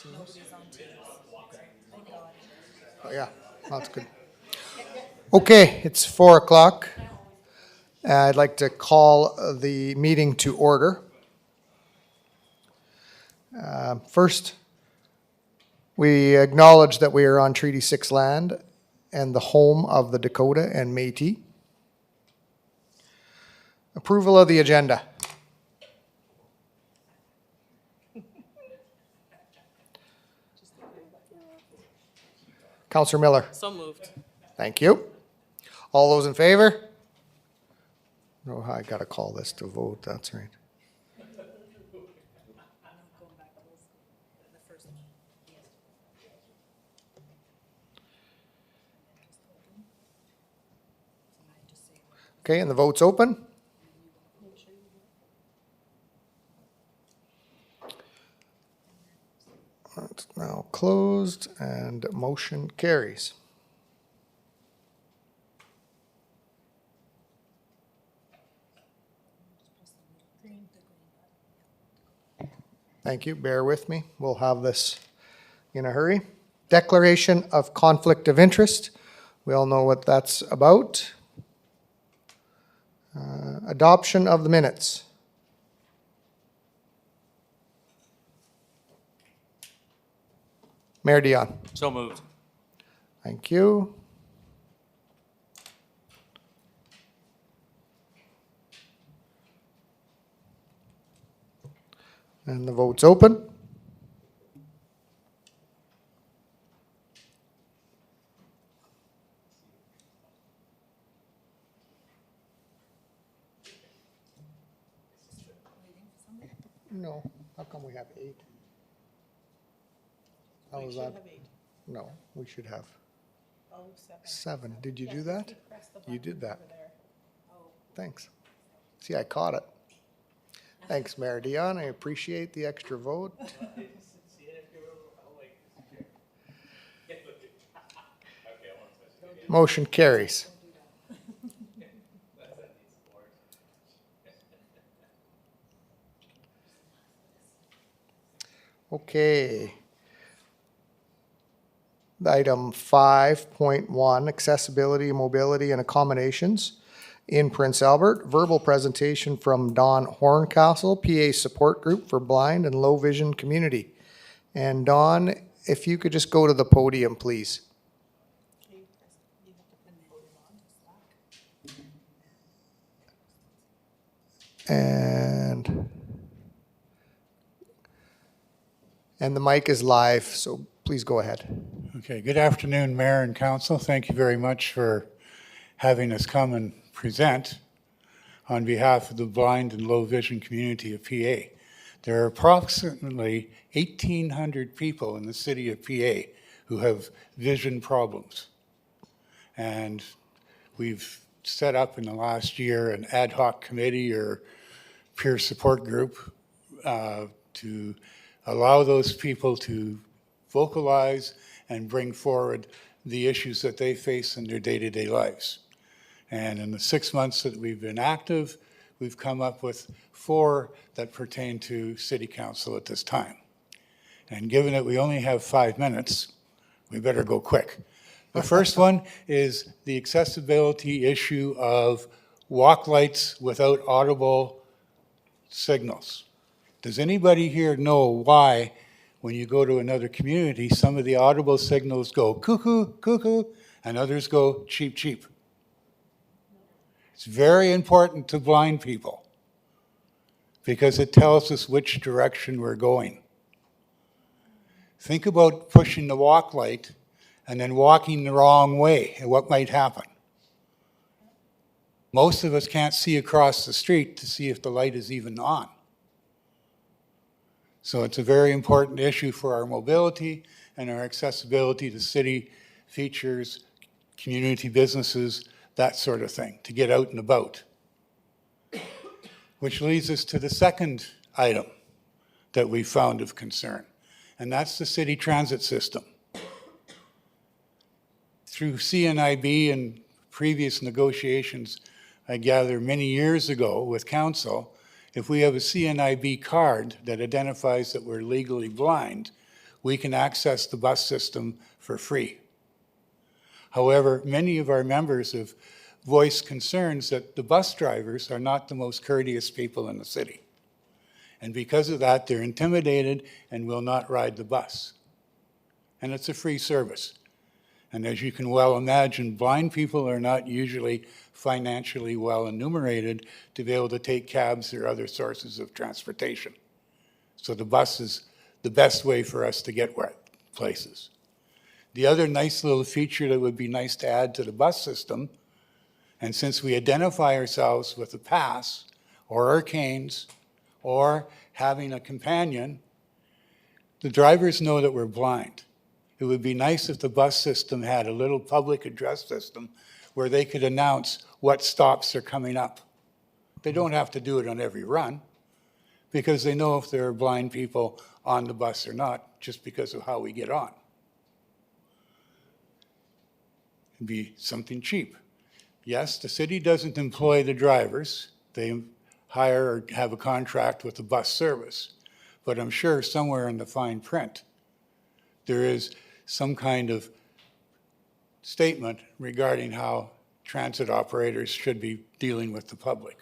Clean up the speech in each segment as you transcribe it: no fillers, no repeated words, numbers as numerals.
Nobody's on Teams. Thank God. Oh, yeah, that's good. Okay, it's 4 o'clock. I'd like to call the meeting to order. First, we acknowledge that we are on Treaty 6 land and the home of the Dakota and Métis. Approval of the agenda. Councillor Miller. So moved. Thank you. All those in favor? Oh, I gotta call this to vote, that's right. Okay, and the vote's open. It's now closed and motion carries. Thank you, bear with me. We'll have this in a hurry. Declaration of conflict of interest. We all know what that's about. Adoption of the minutes. Mayor Dion. So moved. Thank you. And the vote's open. No, how come we have 8? How was that? No, we should have 7. Did you do that? You did that. Thanks. See, I caught it. Thanks, Mayor Dion. I appreciate the extra vote. Motion carries. Okay. Item 5.1, accessibility, mobility, and accommodations in Prince Albert. Verbal presentation from Don Horncastle, PA Support Group for Blind and Low Vision Community. And Don, if you could just go to the podium, please. And the mic is live, so please go ahead. Okay, good afternoon, Mayor and Council. Thank you very much for having us come and present on behalf of the blind and low vision community of PA. There are approximately 1,800 people in the city of PA who have vision problems. And we've set up in the last year an ad hoc committee or peer support group to allow those people to vocalize and bring forward the issues that they face in their day-to-day lives. And in the 6 months that we've been active, we've come up with 4 that pertain to City Council at this time. And given that we only have 5 minutes, we better go quick. The first one is the accessibility issue of walk lights without audible signals. Does anybody here know why, when you go to another community, some of the audible signals go cuckoo, cuckoo, and others go cheep, cheep? It's very important to blind people because it tells us which direction we're going. Think about pushing the walk light and then walking the wrong way and what might happen. Most of us can't see across the street to see if the light is even on. So it's a very important issue for our mobility and our accessibility to city features, community businesses, that sort of thing, to get out and about. Which leads us to the second item that we found of concern, and that's the city transit system. Through CNIB and previous negotiations, I gather many years ago with council, if we have a CNIB card that identifies that we're legally blind, we can access the bus system for free. However, many of our members have voiced concerns that the bus drivers are not the most courteous people in the city. And because of that, they're intimidated and will not ride the bus. And it's a free service. And as you can well imagine, blind people are not usually financially well enumerated to be able to take cabs or other sources of transportation. So the bus is the best way for us to get places. The other nice little feature that would be nice to add to the bus system, and since we identify ourselves with a pass or our canes or having a companion, the drivers know that we're blind. It would be nice if the bus system had a little public address system where they could announce what stops are coming up. They don't have to do it on every run because they know if there are blind people on the bus or not just because of how we get on. It'd be something cheap. Yes, the city doesn't employ the drivers. They hire or have a contract with the bus service. But I'm sure somewhere in the fine print, there is some kind of statement regarding how transit operators should be dealing with the public.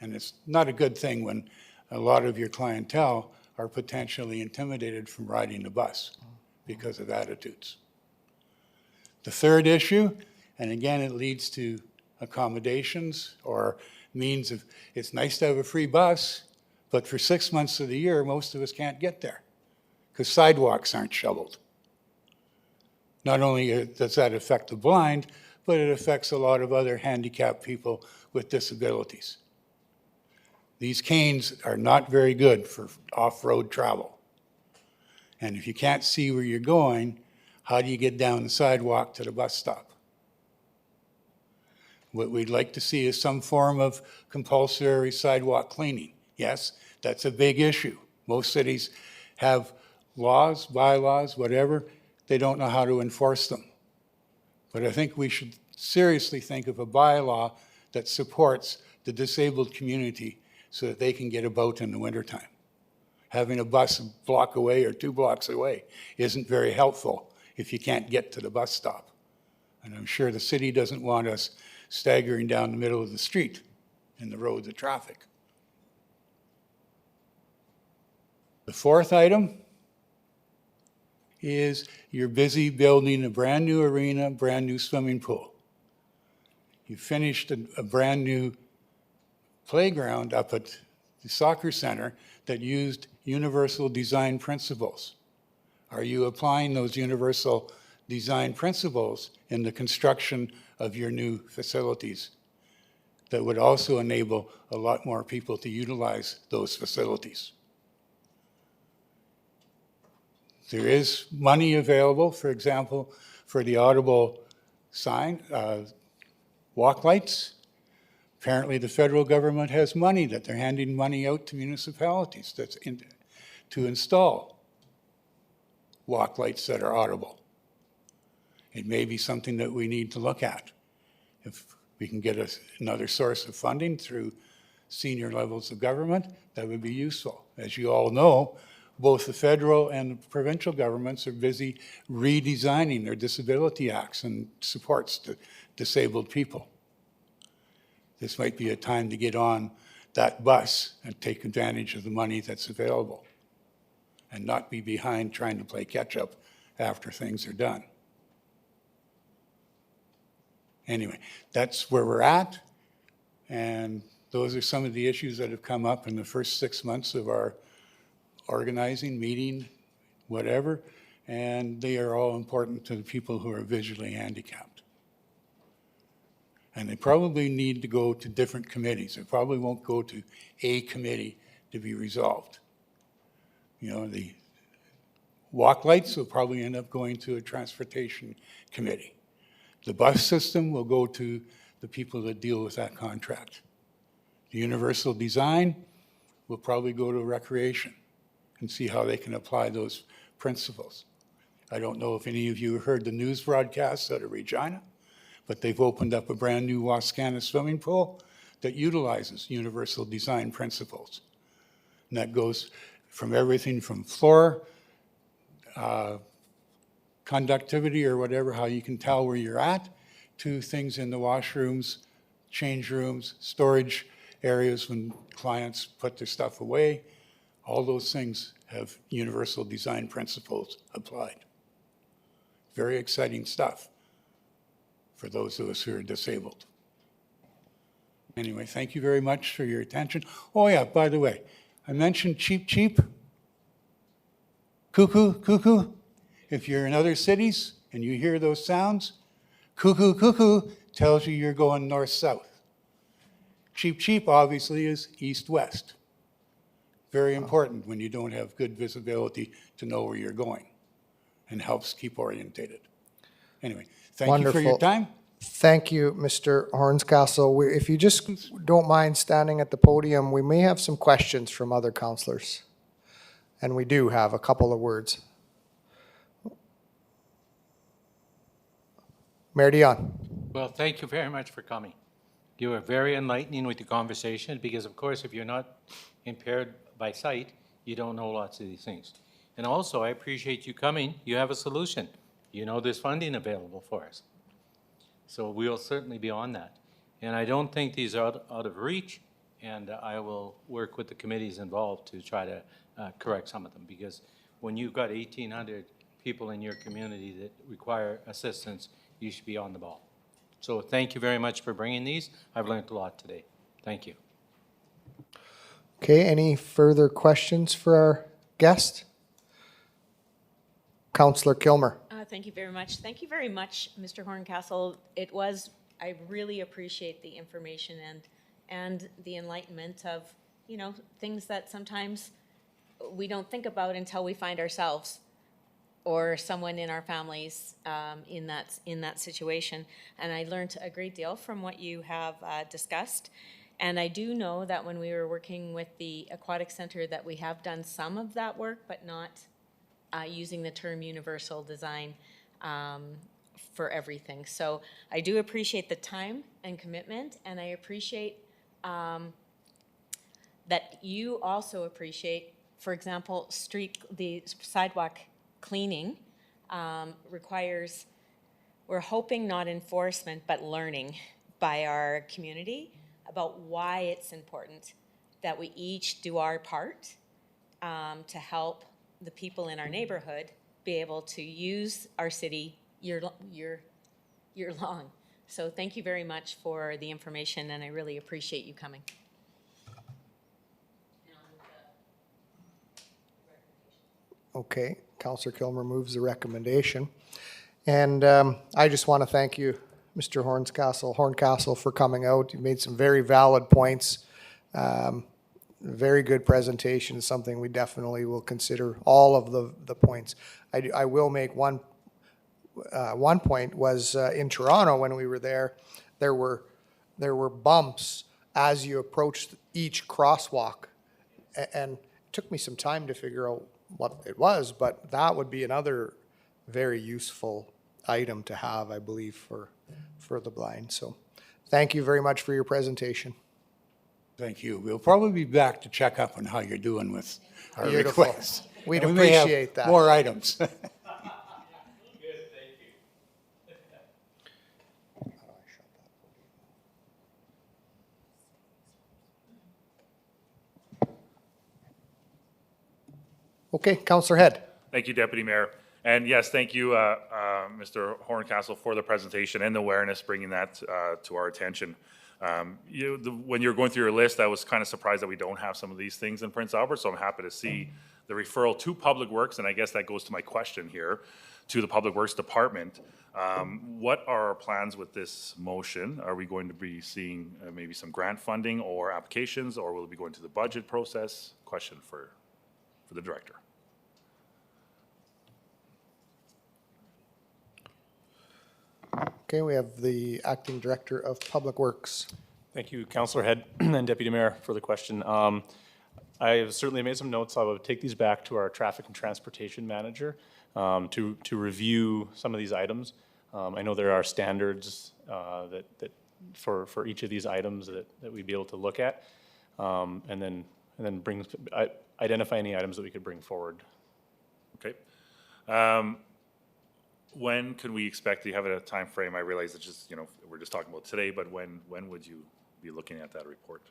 And it's not a good thing when a lot of your clientele are potentially intimidated from riding the bus because of attitudes. The third issue, and again, it leads to accommodations or means of, it's nice to have a free bus, but for 6 months of the year, most of us can't get there because sidewalks aren't shoveled. Not only does that affect the blind, but it affects a lot of other handicapped people with disabilities. These canes are not very good for off-road travel. And if you can't see where you're going, how do you get down the sidewalk to the bus stop? What we'd like to see is some form of compulsory sidewalk cleaning. Yes, that's a big issue. Most cities have laws, bylaws, whatever. They don't know how to enforce them. But I think we should seriously think of a bylaw that supports the disabled community so that they can get about in the wintertime. Having a bus a block away or 2 blocks away isn't very helpful if you can't get to the bus stop. And I'm sure the city doesn't want us staggering down the middle of the street in the roads of traffic. The fourth item is you're busy building a brand new arena, brand new swimming pool. You finished a brand new playground up at the soccer center that used universal design principles. Are you applying those universal design principles in the construction of your new facilities that would also enable a lot more people to utilize those facilities? There is money available, for example, for the audible sign, walk lights. Apparently the federal government has money that they're handing money out to municipalities to install walk lights that are audible. It may be something that we need to look at. If we can get another source of funding through senior levels of government, that would be useful. As you all know, both the federal and the provincial governments are busy redesigning their disability acts and supports to disabled people. This might be a time to get on that bus and take advantage of the money that's available and not be behind trying to play catch up after things are done. Anyway, that's where we're at, and those are some of the issues that have come up in the first 6 months of our organizing, meeting, whatever, and they are all important to the people who are visually handicapped. And they probably need to go to different committees. It probably won't go to a committee to be resolved. You know, the walk lights will probably end up going to a transportation committee. The bus system will go to the people that deal with that contract. The universal design will probably go to recreation and see how they can apply those principles. I don't know if any of you heard the news broadcasts out of Regina, but they've opened up a brand new Wascana swimming pool that utilizes universal design principles. And that goes from everything from floor conductivity or whatever, how you can tell where you're at, to things in the washrooms, change rooms, storage areas when clients put their stuff away. All those things have universal design principles applied. Very exciting stuff for those of us who are disabled. Anyway, thank you very much for your attention. Oh yeah, by the way, I mentioned cheap, cheap. Cuckoo, cuckoo. If you're in other cities and you hear those sounds, cuckoo, cuckoo tells you you're going north-south. Cheap, cheap obviously is east-west. Very important when you don't have good visibility to know where you're going, and helps keep orientated. Anyway, thank you for your Wonderful. time. Thank you, Mr. Hornscastle. If you just don't mind standing at the podium, we may have some questions from other councillors. And we do have a couple of words. Mayor Dion. Well, thank you very much for coming. You were very enlightening with the conversation because, of course, if you're not impaired by sight, you don't know lots of these things. And also, I appreciate you coming. You have a solution. You know there's funding available for us. So we'll certainly be on that. And I don't think these are out of reach, and I will work with the committees involved to try to correct some of them, because when you've got 1,800 people in your community that require assistance, you should be on the ball. So thank you very much for bringing these. I've learned a lot today. Thank you. Okay, any further questions for our guest? Councillor Kilmer. Thank you very much. Thank you very much, Mr. Horncastle. I really appreciate the information and the enlightenment of, things that sometimes we don't think about until we find ourselves or someone in our families in that situation. And I learned a great deal from what you have discussed. And I do know that when we were working with the Aquatic Center that we have done some of that work, but not using the term universal design for everything. So I do appreciate the time and commitment, and I appreciate that you also appreciate, for example, the sidewalk cleaning requires, we're hoping not enforcement, but learning by our community about why it's important that we each do our part to help the people in our neighborhood be able to use our city year long. So thank you very much for the information, and I really appreciate you coming. Okay, Councillor Kilmer moves the recommendation. And I just want to thank you, Mr. Horncastle, for coming out. You made some very valid points. Very good presentation, something we definitely will consider all of the points. I will make one point was in Toronto when we were there were bumps as you approached each crosswalk. And it took me some time to figure out what it was, but that would be another very useful item to have, I believe, for the blind. So thank you very much for your presentation. Thank you. We'll probably be back to check up on how you're doing with our Beautiful. requests. We'd And we may have appreciate that. more items. Okay, Councillor Head. Thank you, Deputy Mayor. And yes, thank you, Mr. Horncastle, for the presentation and the awareness, bringing that to our attention. When you're going through your list, I was kind of surprised that we don't have some of these things in Prince Albert, so I'm happy to see the referral to Public Works, and I guess that goes to my question here, to the Public Works Department. What are our plans with this motion? Are we going to be seeing maybe some grant funding or applications, or will it be going to the budget process? Question for the Director. Okay, we have the Acting Director of Public Works. Thank you, Councillor Head and Deputy Mayor, for the question. I have certainly made some notes. I will take these back to our Traffic and Transportation Manager to review some of these items. I know there are standards that for each of these items that we'd be able to look at, and then identify any items that we could bring forward. Okay. When can we expect, do you have a time frame? I realize it's just, we're just talking about today, but when would you be looking at that report?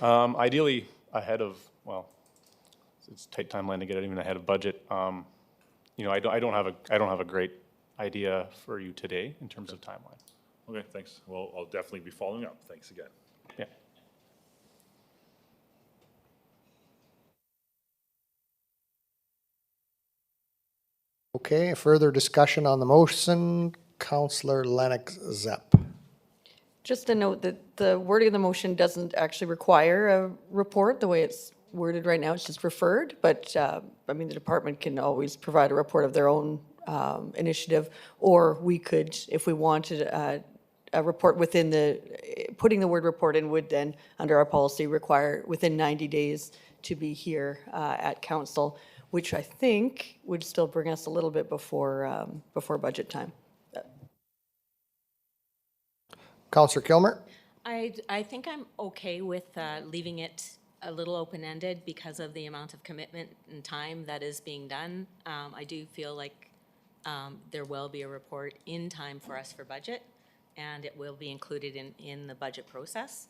Ideally, ahead of, well, it's a tight timeline to get it even ahead of budget. I don't have a great idea for you today in terms of timeline. Okay, thanks. Well, I'll definitely be following up. Thanks again. Yeah. Okay, further discussion on the motion, Councillor Lennox Zepp. Just to note that the wording of the motion doesn't actually require a report, the way it's worded right now, it's just referred, but, the department can always provide a report of their own initiative, or we could, if we wanted a report putting the word report in would then, under our policy, require within 90 days to be here at council, which I think would still bring us a little bit before budget time. Councillor Kilmer? I think I'm okay with leaving it a little open-ended because of the amount of commitment and time that is being done. I do feel like there will be a report in time for us for budget, and it will be included in the budget process.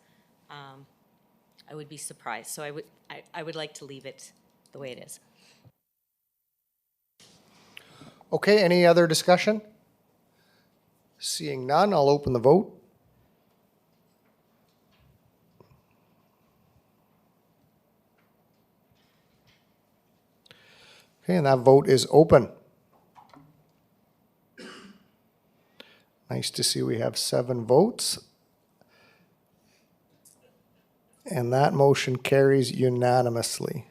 I would be surprised, so I would like to leave it the way it is. Okay, any other discussion? Seeing none, I'll open the vote. Okay, and that vote is open. Nice to see we have 7 votes. And that motion carries unanimously.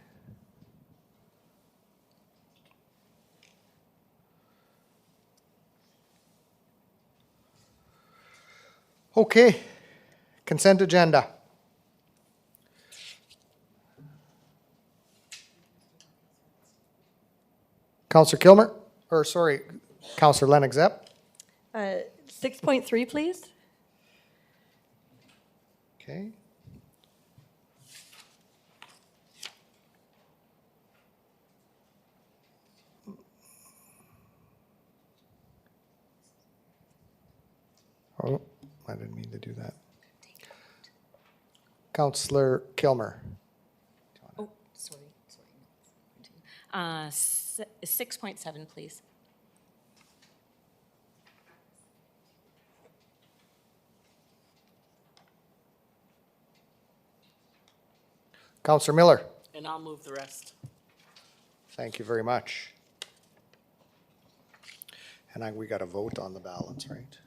Okay, consent agenda. Councillor Kilmer, Councillor Lennox Zepp. 6.3, please. Okay. Oh, I didn't mean to do that. Councillor Kilmer. Oh, sorry. 6.7, please. Councillor Miller. And I'll move the rest. Thank you very much. And we got to vote on the balance, right?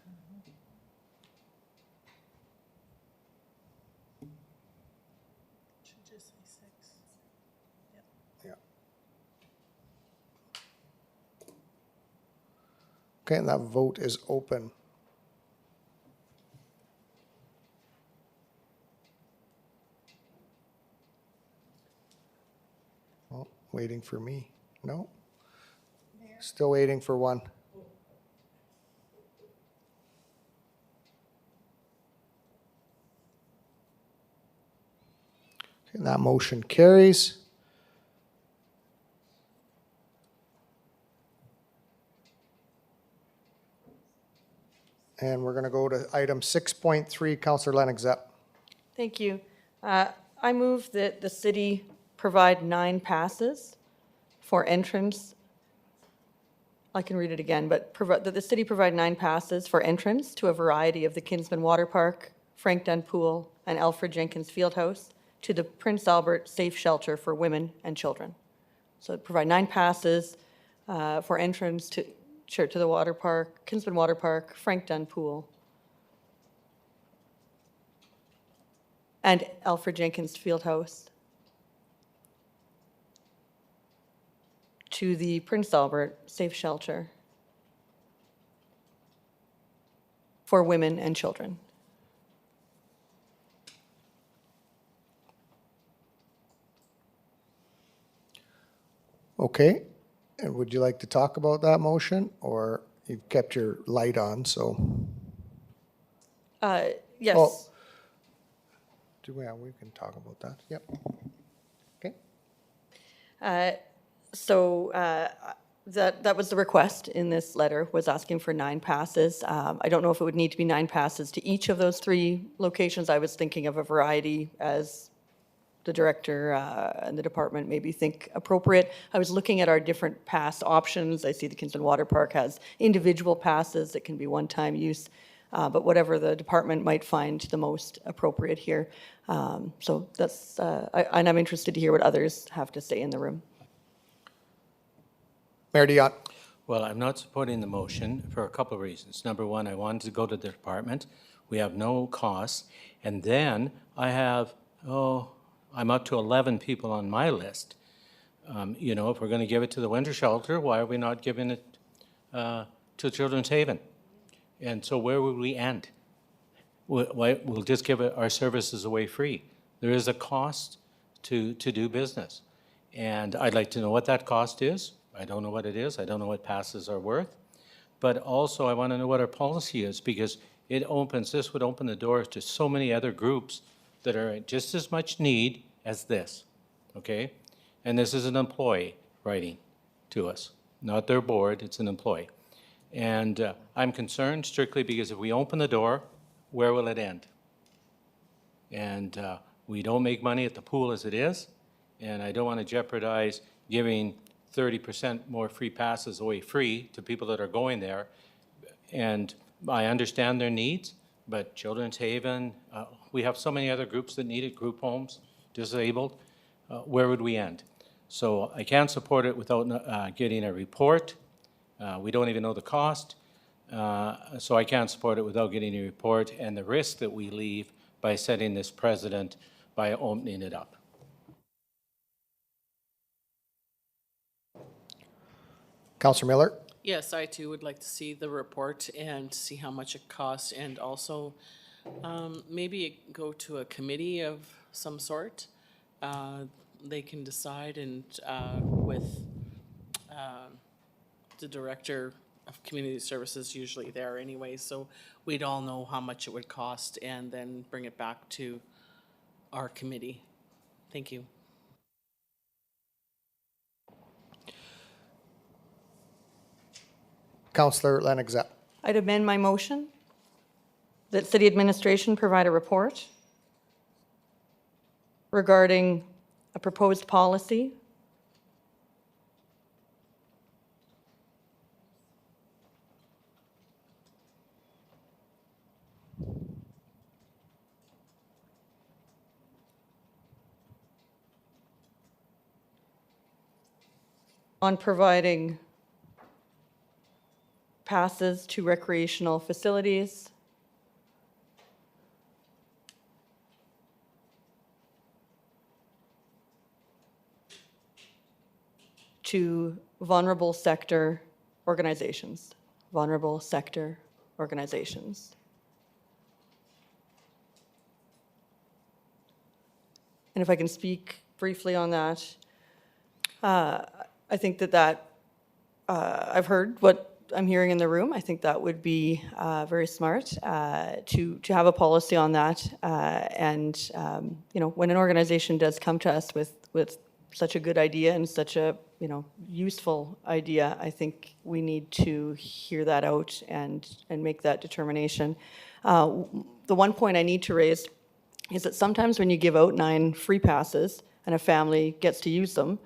Should just say 6. Yeah. Okay, and that vote is open. Well, waiting for me. No? Still waiting for one. Okay, that motion carries. And we're going to go to item 6.3, Councillor Lennox Zepp. Thank you. I move that the city provide 9 passes for entrance. I can read it again, but that the city provide 9 passes for entrance to a variety of the Kinsman Water Park, Frank Dunn Pool, and Alfred Jenkins Fieldhouse to the Prince Albert Safe Shelter for Women and Children. So provide 9 passes for entrance to the water park, Kinsman Water Park, Frank Dunn Pool, and Alfred Jenkins Fieldhouse to the Prince Albert Safe Shelter for women and children. Okay, and would you like to talk about that motion, or you've kept your light on, so? Yes. Oh. We can talk about that, yep. Okay, That was the request in this letter, was asking for 9 passes. I don't know if it would need to be 9 passes to each of those 3 locations. I was thinking of a variety as the director and the department maybe think appropriate. I was looking at our different pass options. I see the Kinston Water Park has individual passes that can be one-time use, but whatever the department might find the most appropriate here. So that's, and I'm interested to hear what others have to say in the room. Mayor Dion. Well, I'm not supporting the motion for a couple of reasons. Number one, I wanted to go to the department. We have no costs. And then I have, I'm up to 11 people on my list. You know, if we're going to give it to the winter shelter, why are we not giving it to Children's Haven? And so where would we end? We'll just give our services away free. There is a cost to do business. And I'd like to know what that cost is. I don't know what it is. I don't know what passes are worth. But also I want to know what our policy is, because this would open the doors to so many other groups that are in just as much need as this, okay? And this is an employee writing to us, not their board, it's an employee. And I'm concerned strictly because if we open the door, where will it end? And we don't make money at the pool as it is, and I don't want to jeopardize giving 30% more free passes away free to people that are going there. And I understand their needs, but Children's Haven, we have so many other groups that need it, group homes, disabled. Where would we end? So I can't support it without getting a report. We don't even know the cost. So I can't support it without getting a report and the risk that we leave by setting this precedent by opening it up. Councillor Miller. Yes, I too would like to see the report and see how much it costs, and also maybe go to a committee of some sort. They can decide, and with the director of community services usually there anyway, so we'd all know how much it would cost and then bring it back to our committee. Thank you. Councillor Lennox-Zapp. I'd amend my motion that city administration provide a report regarding a proposed policy on providing passes to recreational facilities, to vulnerable sector organizations. Vulnerable sector organizations. And if I can speak briefly on that, I think that I've heard what I'm hearing in the room. I think that would be very smart to have a policy on that. And you know, when an organization does come to us with such a good idea and such a useful idea, I think we need to hear that out and make that determination. The one point I need to raise is that sometimes when you give out 9 free passes and a family gets to use them,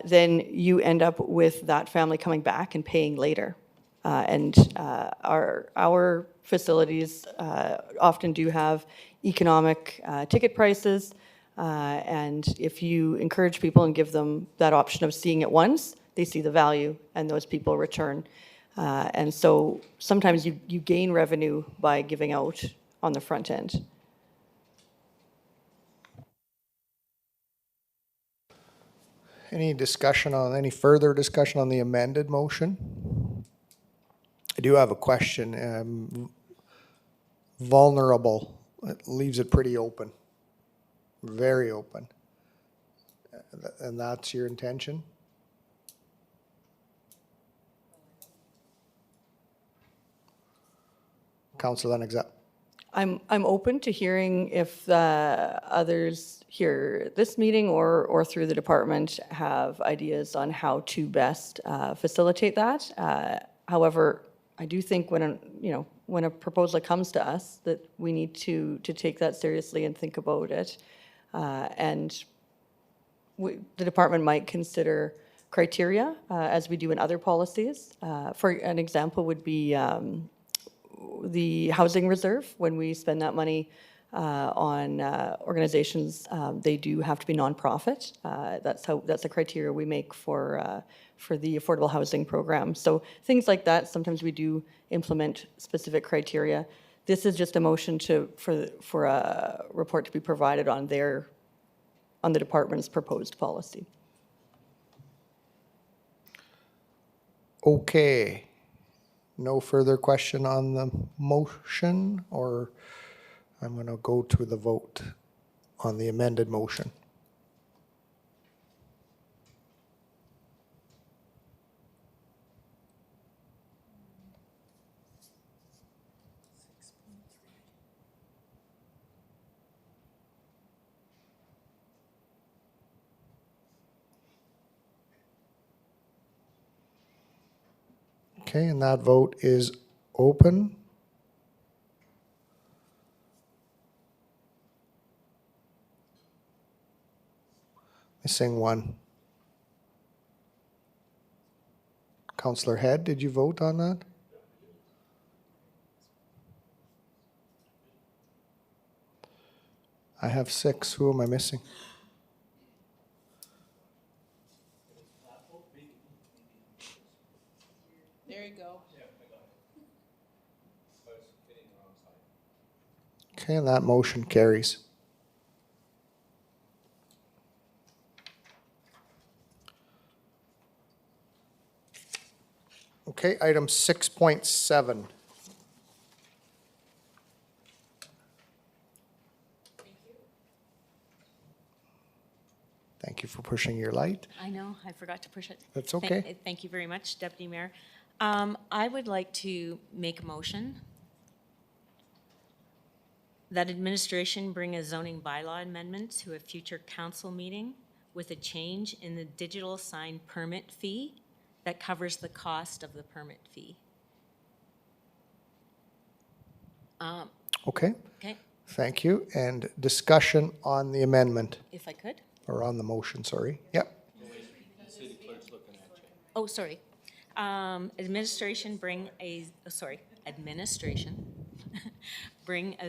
then you end up with that family coming back and paying later. And our facilities often do have economic ticket prices, and if you encourage people and give them that option of seeing it once, they see the value and those people return. And so sometimes you gain revenue by giving out on the front end. Any further discussion on the amended motion? I do have a question. Vulnerable, it leaves it pretty open, very open. And that's your intention? Councillor Lennox-Zapp. I'm open to hearing if others here at this meeting or through the department have ideas on how to best facilitate that. However, I do think when a proposal comes to us, that we need to take that seriously and think about it. And the department might consider criteria, as we do in other policies. For an example would be the housing reserve. When we spend that money on organizations, they do have to be nonprofit. That's a criteria we make for the affordable housing program. So things like that, sometimes we do implement specific criteria. This is just a motion for a report to be provided on the department's proposed policy. Okay. No further question on the motion, or I'm going to go to the vote on the amended motion. Okay, and that vote is open. Missing one. Councillor Head, did you vote on that? I have 6. Who am I missing? There you go. Okay, and that motion carries. Okay, item 6.7. Thank you for pushing your light. I know, I forgot to push it. That's okay. Thank you very much, Deputy Mayor. I would like to make a motion that administration bring a zoning bylaw amendment to a future council meeting with a change in the digital sign permit fee that covers the cost of the permit fee. Okay, Okay, thank you. And discussion on the amendment, if I could. or on the motion, sorry. Yep. Oh, sorry. Administration bring a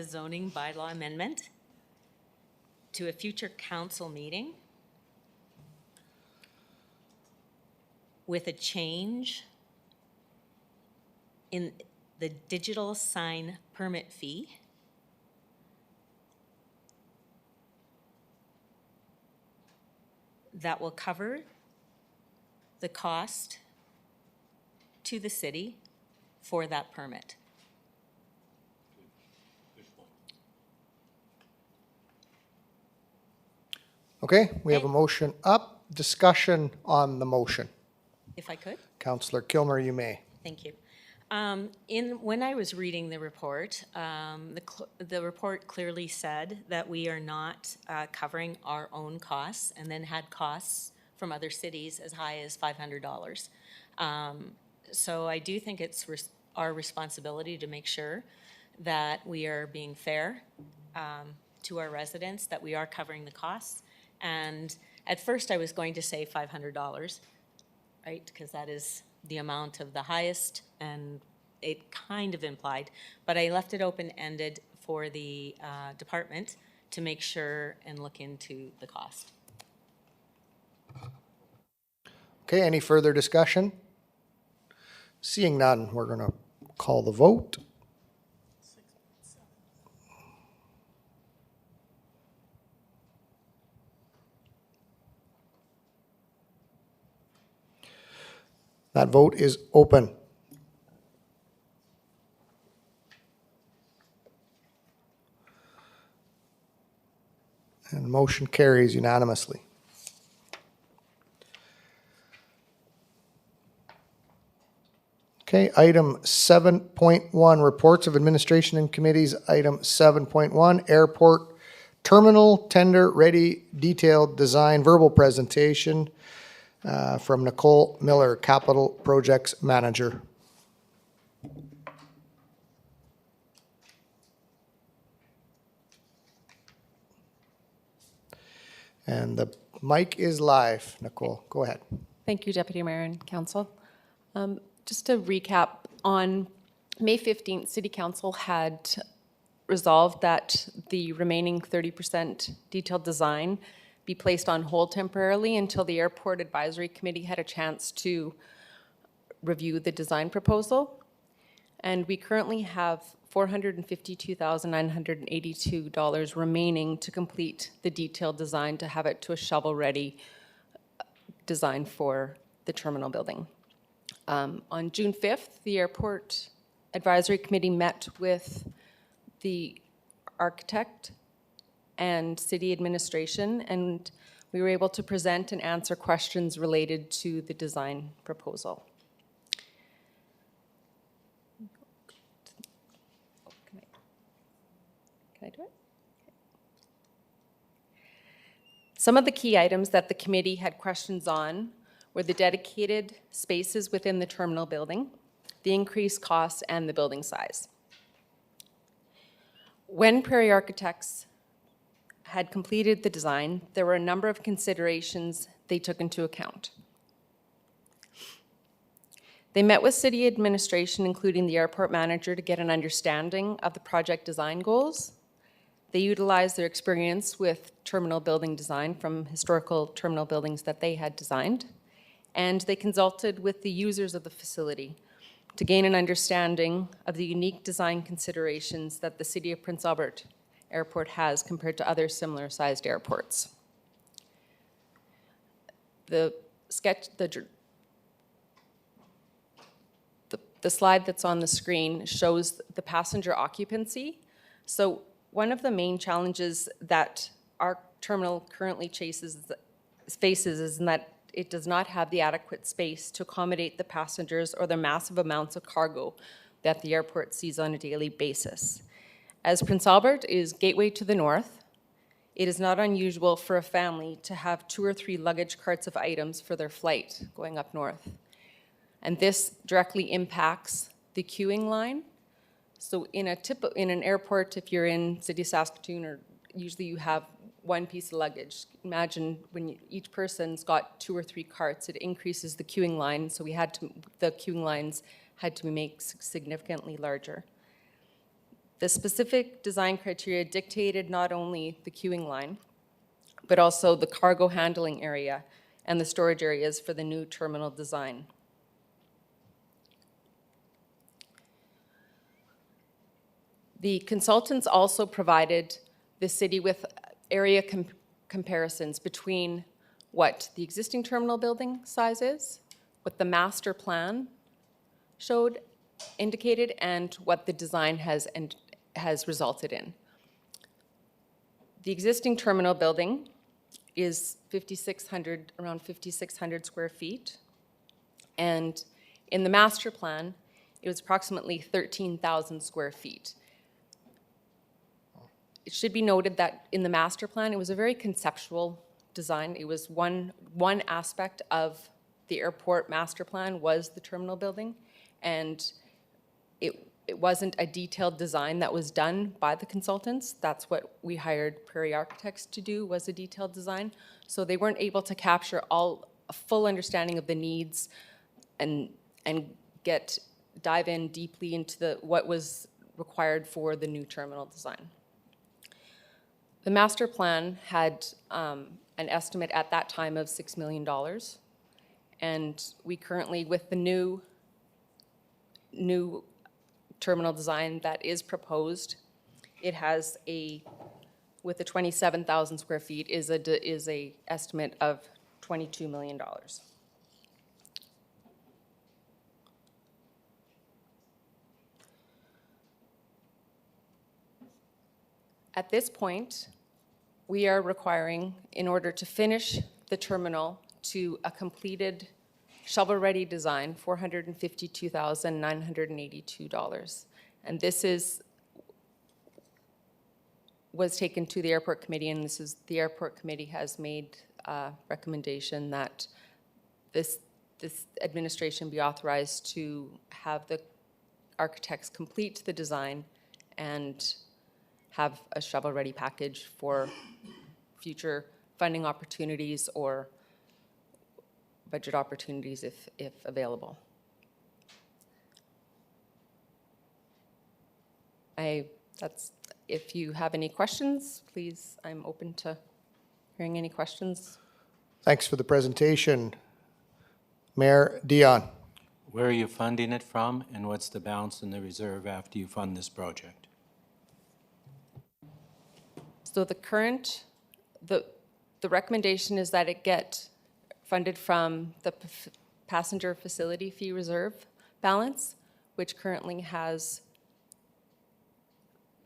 zoning bylaw amendment to a future council meeting with a change in the digital sign permit fee that will cover the cost to the city for that permit. Okay, we have a Okay. motion up. Discussion on the motion. If I could? Councillor Kilmer, you may. Thank you. When I was reading the report, the report clearly said that we are not covering our own costs, and then had costs from other cities as high as $500. So I do think it's our responsibility to make sure that we are being fair to our residents, that we are covering the costs. And at first I was going to say $500, right? Because that is the amount of the highest, and it kind of implied, but I left it open-ended for the department to make sure and look into the cost. Okay, any further discussion? Seeing none, we're going to call the vote. That vote is open. And motion carries unanimously. Okay, item 7.1, reports of administration and committees. Item 7.1, airport terminal tender ready detailed design verbal presentation from Nicole Miller, Capital Projects Manager. And the mic is live. Nicole, go ahead. Thank you, Deputy Mayor and Council. Just to recap, on May 15th, City Council had resolved that the remaining 30% detailed design be placed on hold temporarily until the Airport Advisory Committee had a chance to review the design proposal. And we currently have $452,982 remaining to complete the detailed design to have it to a shovel-ready design for the terminal building. On June 5th, the Airport Advisory Committee met with the architect and city administration, and we were able to present and answer questions related to the design proposal. Can I do it? Some of the key items that the committee had questions on were the dedicated spaces within the terminal building, the increased costs, and the building size. When Prairie Architects had completed the design, there were a number of considerations they took into account. They met with city administration, including the airport manager, to get an understanding of the project design goals. They utilized their experience with terminal building design from historical terminal buildings that they had designed. And they consulted with the users of the facility to gain an understanding of the unique design considerations that the City of Prince Albert Airport has compared to other similar-sized airports. The slide that's on the screen shows the passenger occupancy. So one of the main challenges that our terminal currently faces is that it does not have the adequate space to accommodate the passengers or the massive amounts of cargo that the airport sees on a daily basis. As Prince Albert is gateway to the north, it is not unusual for a family to have 2 or 3 luggage carts of items for their flight going up north. And this directly impacts the queuing line. So in an airport, if you're in City of Saskatoon, or usually you have one piece of luggage. Imagine when each person's got 2 or 3 carts, it increases the queuing line. So the queuing lines had to be made significantly larger. The specific design criteria dictated not only the queuing line, but also the cargo handling area and the storage areas for the new terminal design. The consultants also provided the city with area comparisons between what the existing terminal building size is, what the master plan indicated, and what the design has resulted in. The existing terminal building is around 5,600 square feet, and in the master plan, it was approximately 13,000 square feet. It should be noted that in the master plan, it was a very conceptual design. It was one aspect of the airport master plan was the terminal building, and it wasn't a detailed design that was done by the consultants. That's what we hired Prairie Architects to do, was a detailed design. So they weren't able to capture a full understanding of the needs and dive in deeply into what was required for the new terminal design. The master plan had an estimate at that time of $6 million. And we currently, with the new terminal design that is proposed, it has with the 27,000 square feet, is a estimate of $22 million. At this point, we are requiring, in order to finish the terminal to a completed shovel-ready design, $452,982. And this was taken to the airport committee, and the airport committee has made a recommendation that this administration be authorized to have the architects complete the design and have a shovel-ready package for future funding opportunities or budget opportunities if available. If you have any questions, please, I'm open to hearing any questions. Thanks for the presentation. Mayor Dion. Where are you funding it from, and what's the balance in the reserve after you fund this project? So the recommendation is that it get funded from the passenger facility fee reserve balance, which currently has,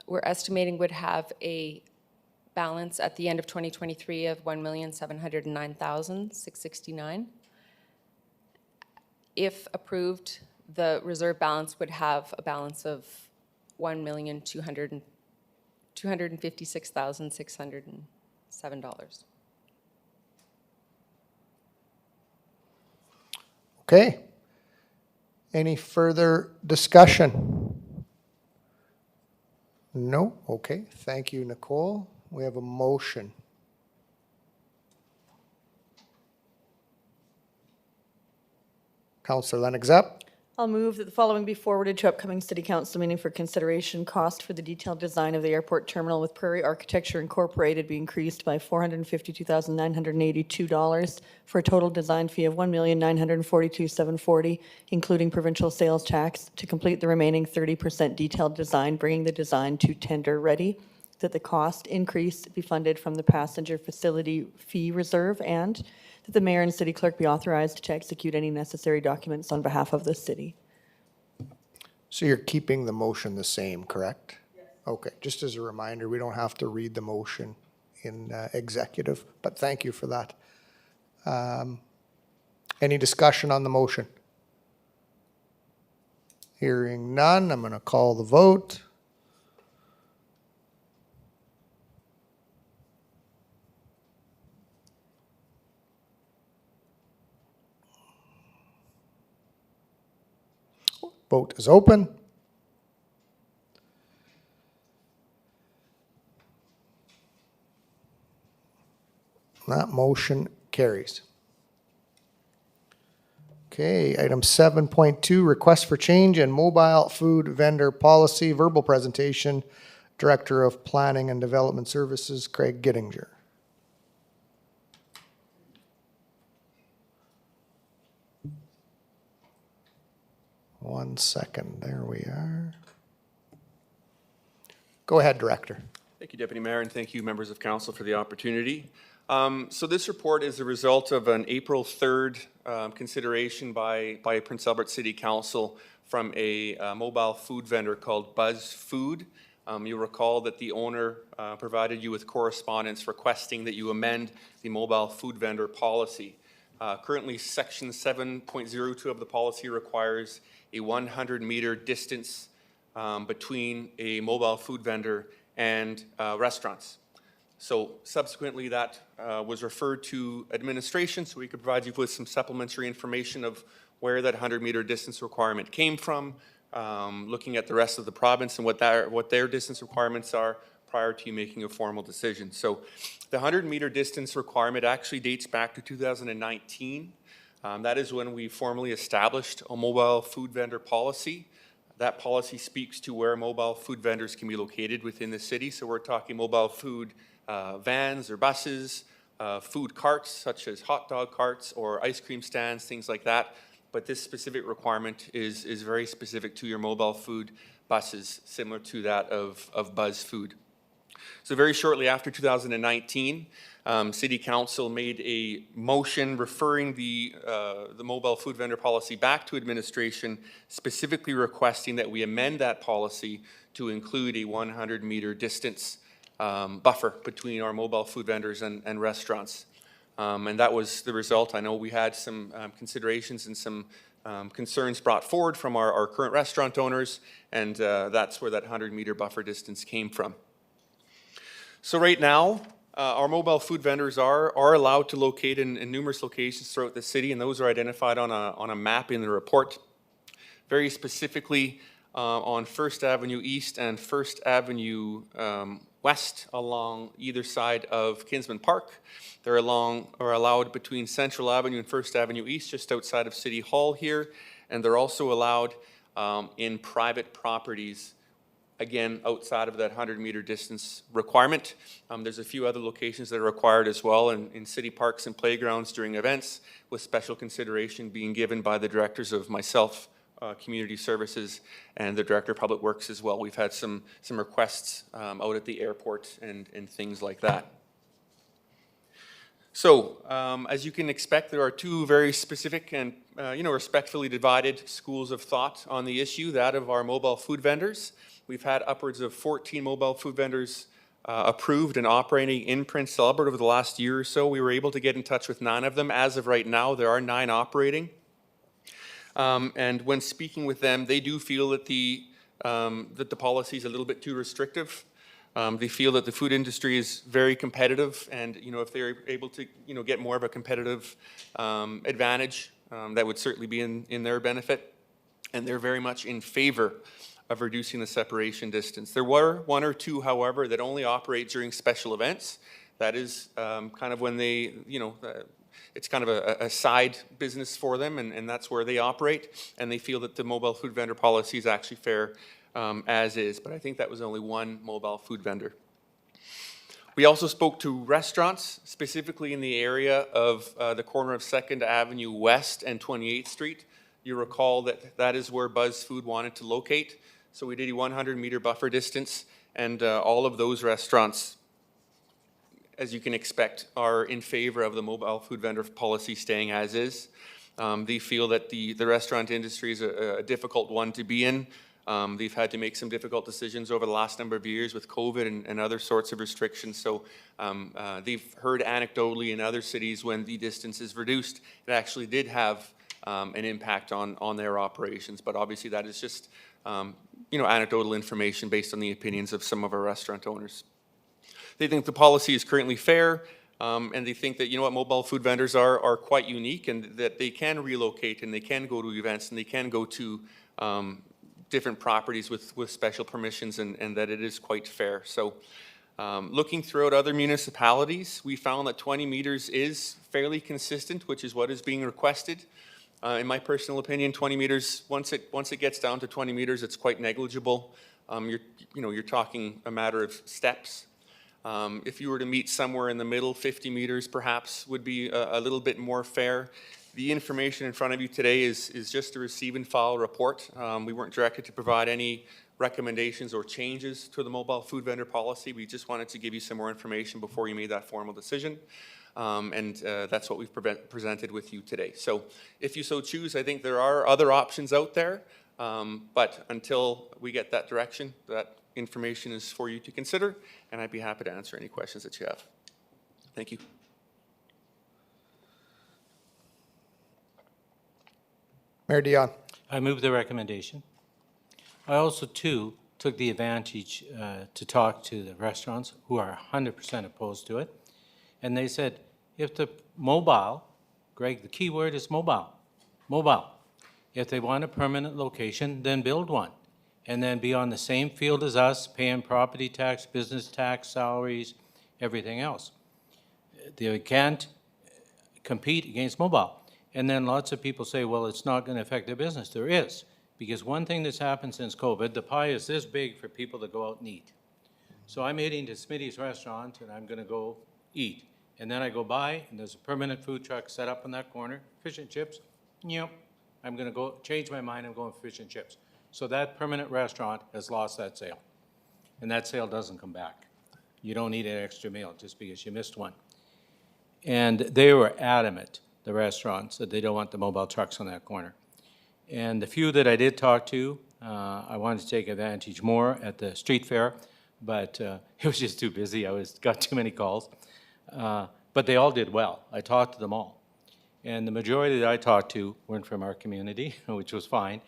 we're estimating would have a balance at the end of 2023 of $1,709,669. If approved, the reserve balance would have a balance of $1,256,607. Okay. Any further discussion? No? Okay. Thank you, Nicole. We have a motion. Councillor Lennox up. I'll move that the following be forwarded to upcoming city council meeting for consideration. Cost for the detailed design of the airport terminal with Prairie Architecture Incorporated be increased by $452,982 for a total design fee of $1,942,740, including provincial sales tax, to complete the remaining 30% detailed design, bringing the design to tender ready. That the cost increase be funded from the passenger facility fee reserve, and that the mayor and city clerk be authorized to execute any necessary documents on behalf of the city. So you're keeping the motion the same, correct? Yes. Okay, just as a reminder, we don't have to read the motion in executive, but thank you for that. Any discussion on the motion? Hearing none, I'm going to call the vote. Vote is open. That motion carries. Okay, item 7.2, request for change in mobile food vendor policy, verbal presentation, Director of Planning and Development Services, Craig Gittinger. One second, there we are. Go ahead, Director. Thank you, Deputy Mayor, and thank you, members of council, for the opportunity. So this report is a result of an April 3rd consideration by Prince Albert City Council from a mobile food vendor called Buzz Food. You'll recall that the owner provided you with correspondence requesting that you amend the mobile food vendor policy. Currently, Section 7.02 of the policy requires a 100-meter distance between a mobile food vendor and restaurants. So subsequently, that was referred to administration so we could provide you with some supplementary information of where that 100-meter distance requirement came from, looking at the rest of the province and what their distance requirements are prior to you making a formal decision. So the 100-meter distance requirement actually dates back to 2019. That is when we formally established a mobile food vendor policy. That policy speaks to where mobile food vendors can be located within the city. So we're talking mobile food vans or buses, food carts such as hot dog carts or ice cream stands, things like that. But this specific requirement is very specific to your mobile food buses, similar to that of Buzz Food. So very shortly after 2019, City Council made a motion referring the mobile food vendor policy back to administration, specifically requesting that we amend that policy to include a 100-meter distance buffer between our mobile food vendors and restaurants. And that was the result. I know we had some considerations and some concerns brought forward from our current restaurant owners, and that's where that 100-meter buffer distance came from. So right now, our mobile food vendors are allowed to locate in numerous locations throughout the city, and those are identified on a map in the report. Very specifically on First Avenue East and First Avenue West along either side of Kinsman Park. They're allowed between Central Avenue and First Avenue East, just outside of City Hall here, and they're also allowed in private properties, again, outside of that 100-meter distance requirement. There's a few other locations that are required as well in city parks and playgrounds during events, with special consideration being given by the directors of myself, Community Services, and the Director of Public Works as well. We've had some requests out at the airport and things like that. So, as you can expect, there are two very specific and respectfully divided schools of thought on the issue, that of our mobile food vendors. We've had upwards of 14 mobile food vendors approved and operating in Prince Albert over the last year or so. We were able to get in touch with 9 of them. As of right now, there are 9 operating. And when speaking with them, they do feel that the policy is a little bit too restrictive. They feel that the food industry is very competitive, and if they're able to get more of a competitive advantage, that would certainly be in their benefit. And they're very much in favor of reducing the separation distance. There were 1 or 2, however, that only operate during special events. That is kind of when they, it's kind of a side business for them, and that's where they operate. And they feel that the mobile food vendor policy is actually fair as is. But I think that was only 1 mobile food vendor. We also spoke to restaurants, specifically in the area of the corner of 2nd Avenue West and 28th Street. You recall that is where Buzz Food wanted to locate. So we did a 100-meter buffer distance, and all of those restaurants, as you can expect, are in favor of the mobile food vendor policy staying as is. They feel that the restaurant industry is a difficult one to be in. They've had to make some difficult decisions over the last number of years with COVID and other sorts of restrictions. So they've heard anecdotally in other cities when the distance is reduced, it actually did have an impact on their operations. But obviously that is just anecdotal information based on the opinions of some of our restaurant owners. They think the policy is currently fair, and they think that, mobile food vendors are quite unique, and that they can relocate and they can go to events and they can go to different properties with special permissions, and that it is quite fair. So looking throughout other municipalities, we found that 20 meters is fairly consistent, which is what is being requested. In my personal opinion, 20 meters, once it gets down to 20 meters, it's quite negligible. You're talking a matter of steps. If you were to meet somewhere in the middle, 50 meters perhaps would be a little bit more fair. The information in front of you today is just a receive and file report. We weren't directed to provide any recommendations or changes to the mobile food vendor policy. We just wanted to give you some more information before you made that formal decision. And that's what we've presented with you today. So if you so choose, I think there are other options out there. But until we get that direction, that information is for you to consider, and I'd be happy to answer any questions that you have. Thank you. Mayor Dion. I move the recommendation. I also, too, took the advantage to talk to the restaurants who are 100% opposed to it. And they said, if the mobile, Greg, the key word is mobile, if they want a permanent location, then build one. And then be on the same field as us, paying property tax, business tax, salaries, everything else. They can't compete against mobile. And then lots of people say, well, it's not going to affect their business. There is. Because one thing that's happened since COVID, the pie is this big for people to go out and eat. So I'm eating to Smitty's restaurant, and I'm going to go eat. And then I go by, and there's a permanent food truck set up in that corner, fish and chips. Yep, I'm going to go change my mind. I'm going for fish and chips. So that permanent restaurant has lost that sale. And that sale doesn't come back. You don't need an extra meal just because you missed one. And they were adamant, the restaurants, that they don't want the mobile trucks on that corner. And the few that I did talk to, I wanted to take advantage more at the street fair, but it was just too busy. Got too many calls. But but they all did well. I talked to them all. And the majority that I talked to weren't from our community, which was fine,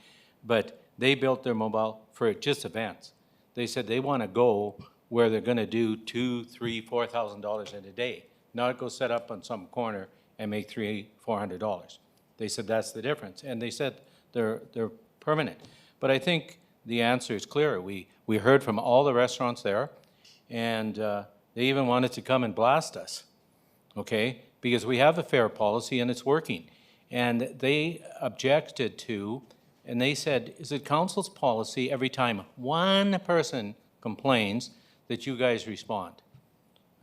but they built their mobile for just events. They said they want to go where they're going to do $2,000, $3,000, $4,000 in a day, not go set up on some corner and make $300, $400. They said that's the difference, and they said they're permanent. But I think the answer is clear. We heard from all the restaurants there, and they even wanted to come and blast us, okay? Because we have a fair policy and it's working. And they objected to, and they said, is it council's policy every time one person complains that you guys respond?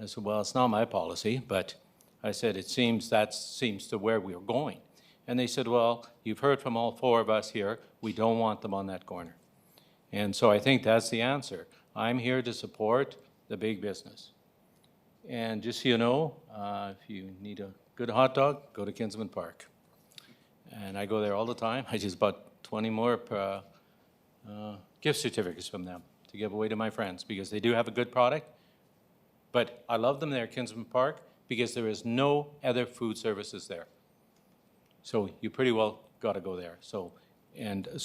I said, well, it's not my policy, but I said, it seems that seems to where we're going. And they said, well, you've heard from all four of us here, we don't want them on that corner. And so I think that's the answer. I'm here to support the big business. And just so you know, if you need a good hot dog, go to Kinsman Park. And I go there all the time. I just bought 20 more gift certificates from them to give away to my friends because they do have a good product. But I love them there at Kinsman Park because there is no other food services there. So you pretty well got to go there. So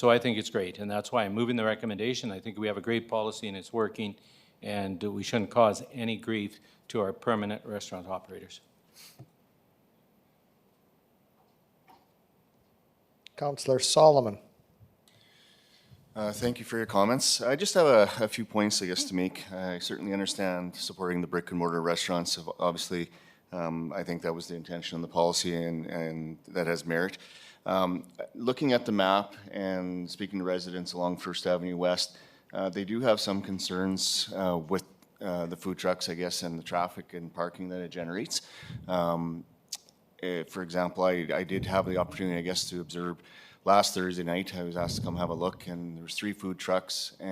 I think it's great, and that's why I'm moving the recommendation. I think we have a great policy and it's working, and we shouldn't cause any grief to our permanent restaurant operators. Councillor Solomon. Thank you for your comments. I just have a few points, I guess, to make. I certainly understand supporting the brick and mortar restaurants. Obviously, I think that was the intention of the policy, and that has merit. Looking at the map and speaking to residents along First Avenue West, they do have some concerns with the food trucks, I guess, and the traffic and parking that it generates. For example, I did have the opportunity, I guess, to observe last Thursday night. I was asked to come have a look, and there was three food trucks, but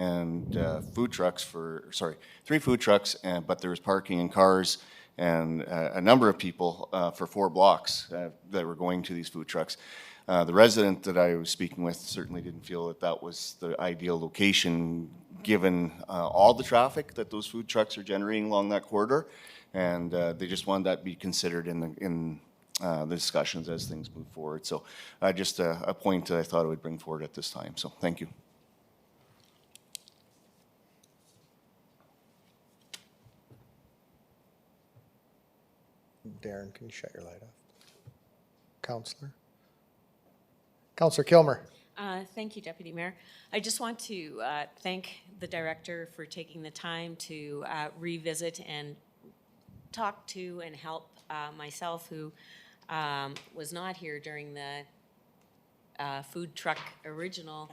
there was parking and cars and a number of people for 4 blocks that were going to these food trucks. The resident that I was speaking with certainly didn't feel that that was the ideal location given all the traffic that those food trucks are generating along that corridor, and they just wanted that to be considered in the discussions as things move forward. So just a point that I thought I would bring forward at this time. So thank you. Darren, can you shut your light off? Councillor? Councillor Kilmer. Thank you, Deputy Mayor. I just want to thank the director for taking the time to revisit and talk to and help myself, who was not here during the food truck original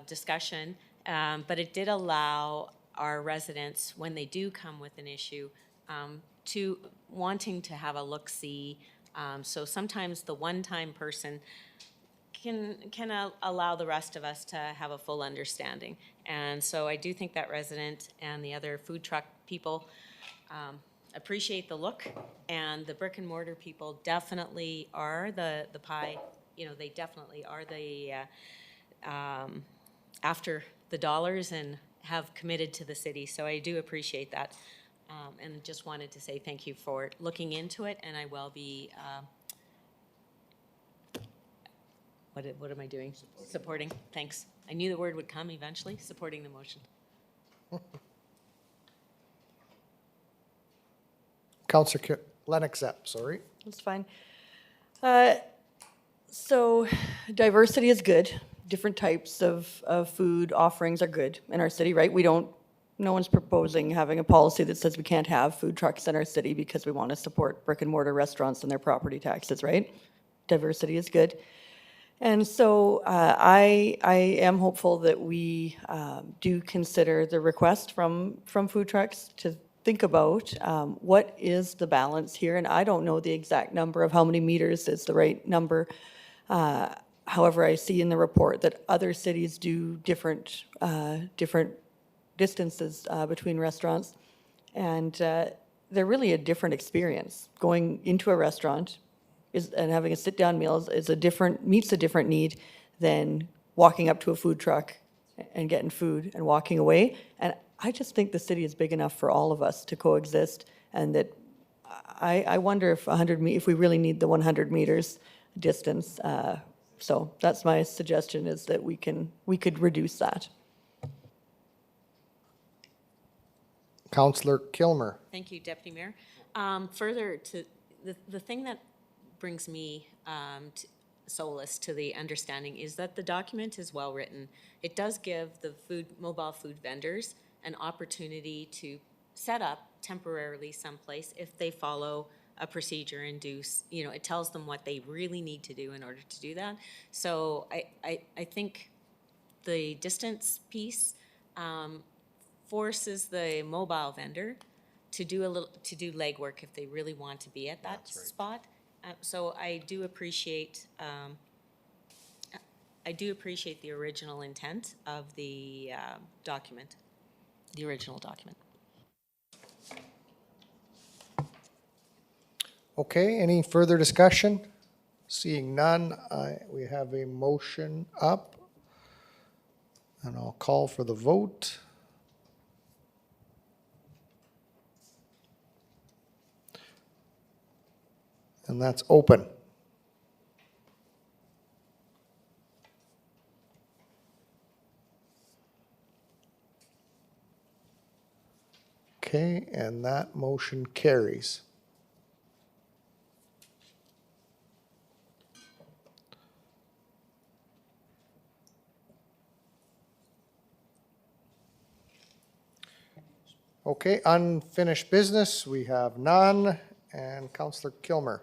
discussion, but it did allow our residents, when they do come with an issue, to wanting to have a look-see. So sometimes the one-time person can allow the rest of us to have a full understanding. And so I do think that resident and the other food truck people appreciate the look, and the brick and mortar people definitely are the pie, they definitely are the after the dollars and have committed to the city. So I do appreciate that. And just wanted to say thank you for looking into it, and I will be what am I doing? Supporting. Thanks. I knew the word would come eventually. Supporting the motion. Councillor Lennox Epp, sorry. That's fine. So diversity is good. Different types of food offerings are good in our city, right? No one's proposing having a policy that says we can't have food trucks in our city because we want to support brick and mortar restaurants and their property taxes, right? Diversity is good. And so I am hopeful that we do consider the request from food trucks to think about what is the balance here. And I don't know the exact number of how many meters is the right number. However, I see in the report that other cities do different distances between restaurants. And they're really a different experience. Going into a restaurant and having a sit-down meal meets a different need than walking up to a food truck and getting food and walking away. And I just think the city is big enough for all of us to coexist, and that I wonder if 100 if we really need the 100 meters distance. So that's my suggestion, is that we could reduce that. Councillor Kilmer. Thank you, Deputy Mayor. Further to, the thing that brings me solace to the understanding is that the document is well-written. It does give the mobile food vendors an opportunity to set up temporarily someplace if they follow a procedure and do, it tells them what they really need to do in order to do that. So I think the distance piece forces the mobile vendor to do legwork if they really want to be at that spot. So I do appreciate the original intent of the document, the original document. Okay, any further discussion? Seeing none, we have a motion up. And I'll call for the vote. And that's open. Okay, and that motion carries. Okay, unfinished business, we have none. And Councillor Kilmer.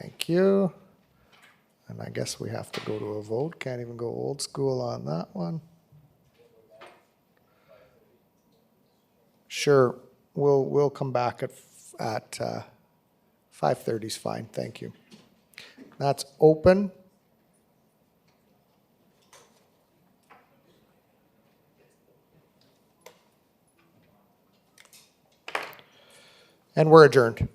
Thank you. And I guess we have to go to a vote. Can't even go old school on that one. Sure, we'll come back at 5:30 is fine, thank you. That's open. And we're adjourned.